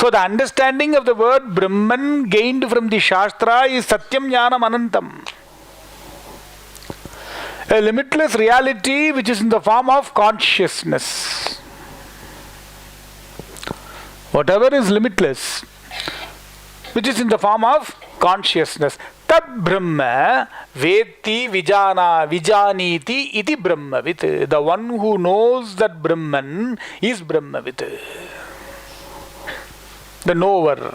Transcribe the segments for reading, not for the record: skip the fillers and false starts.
So the understanding of the word Brahman gained from the Shastra is Satyam Jnanam Anantam. A limitless reality which is in the form of consciousness. Whatever is limitless, which is in the form of consciousness. Tad Brahma Veti Vijaniti iti Brahmavit. The one who knows that Brahman is Brahmavit. The knower.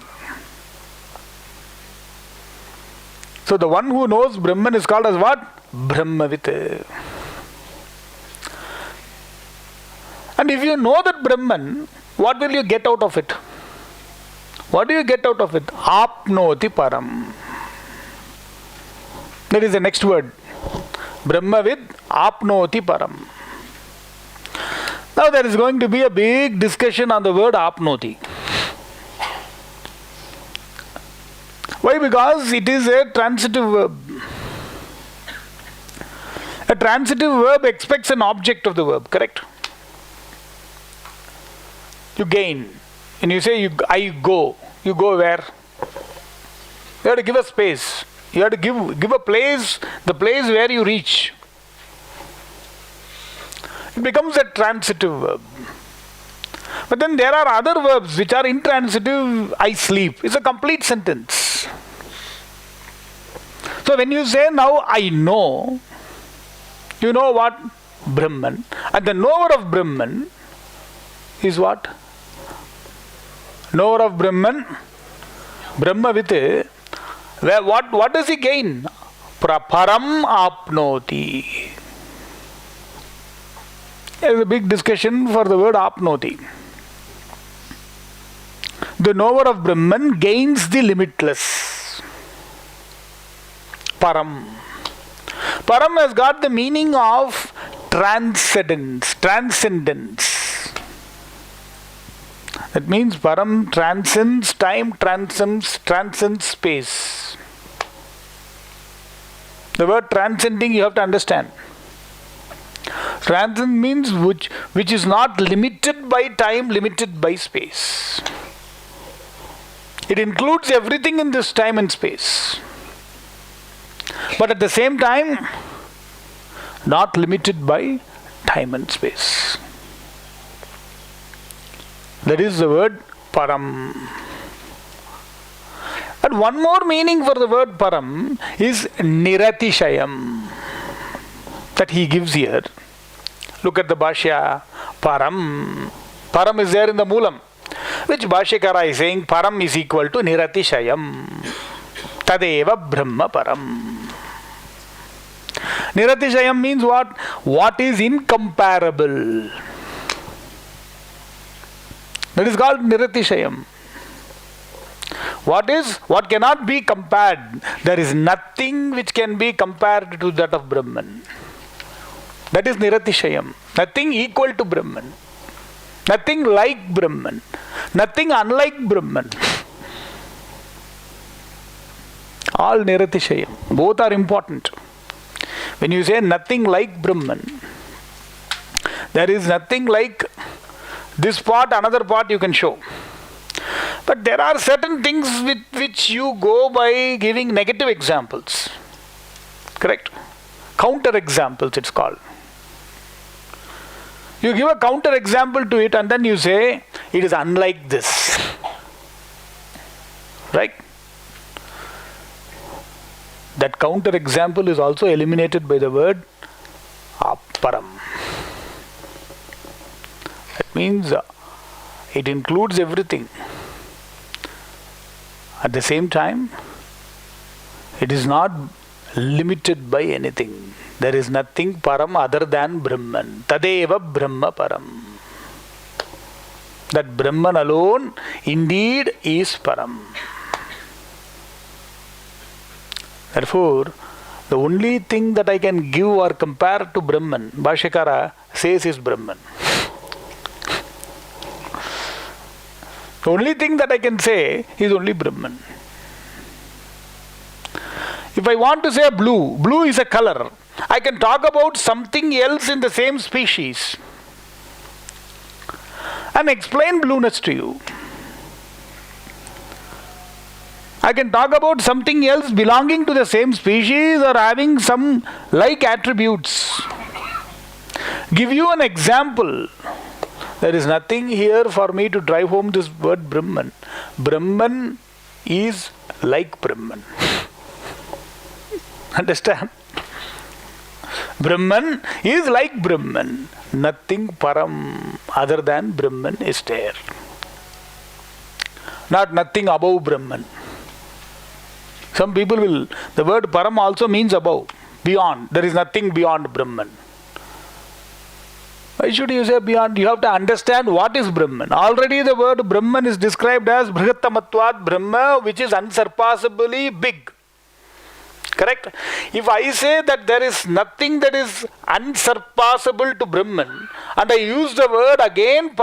So the one who knows Brahman is called as what? Brahmavit. And if you know that Brahman, what will you get out of it? What do you get out of it? Apnoti param. That is the next word. Brahmavid apnoti param. Now there is going to be a big discussion on the word apnoti. Why? Because it is a transitive verb. A transitive verb expects an object of the verb, correct? You gain. When you say I go, you go where? You have to give a space. You have to give a place, the place where you reach. It becomes a transitive verb. But then there are other verbs which are intransitive. I sleep. It's a complete sentence. So when you say now I know, you know what? Brahman. And the knower of Brahman is what? Knower of Brahman, Brahmavit. What does he gain? Param apnoti. There is a big discussion for the word apnoti. The knower of Brahman gains the limitless. Param. Param has got the meaning of transcendence. That means Param transcends time, transcends space. The word transcending you have to understand. Transcend means which is not limited by time, limited by space. It includes everything in this time and space. But at the same time, not limited by time and space. That is the word Param. And one more meaning for the word Param is Niratishayam. That he gives here. Look at the Bhashya. Param. Param is there in the Moolam. Which Bhashyakara is saying Param is equal to Niratishayam. Tadeva Brahma Param. Niratishayam means what? What is incomparable. That is called Niratishayam. What cannot be compared? There is nothing which can be compared to that of Brahman. That is Niratishayam. Nothing equal to Brahman. Nothing like Brahman. Nothing unlike Brahman. All Niratishayam. Both are important. When you say nothing like Brahman, there is nothing like this part, another part you can show. But there are certain things with which you go by giving negative examples. Correct? Counter examples it's called. You give a counter example to it and then you say it is unlike this. Right? That counter example is also eliminated by the word aparam. That means it includes everything. At the same time, it is not limited by anything. There is nothing param other than Brahman. Tadeva Brahma Param. That Brahman alone indeed is Param. Therefore, the only thing that I can give or compare to Brahman, Bhashyakara says is Brahman. The only thing that I can say is only Brahman. If I want to say blue, blue is a color. I can talk about something else in the same species and explain blueness to you. I can talk about something else belonging to the same species or having some like attributes. Give you an example. There is nothing here for me to drive home this word Brahman. Brahman is like Brahman. Understand? Brahman is like Brahman. Nothing param other than Brahman is there. Not nothing above Brahman. Some people will, the word param also means above, beyond. There is nothing beyond Brahman. Why should you say beyond? You have to understand what is Brahman. Already the word Brahman is described as Brihattamatvat Brahma, which is unsurpassably big. Correct? If I say that there is nothing that is unsurpassable to Brahman, and I use the word again,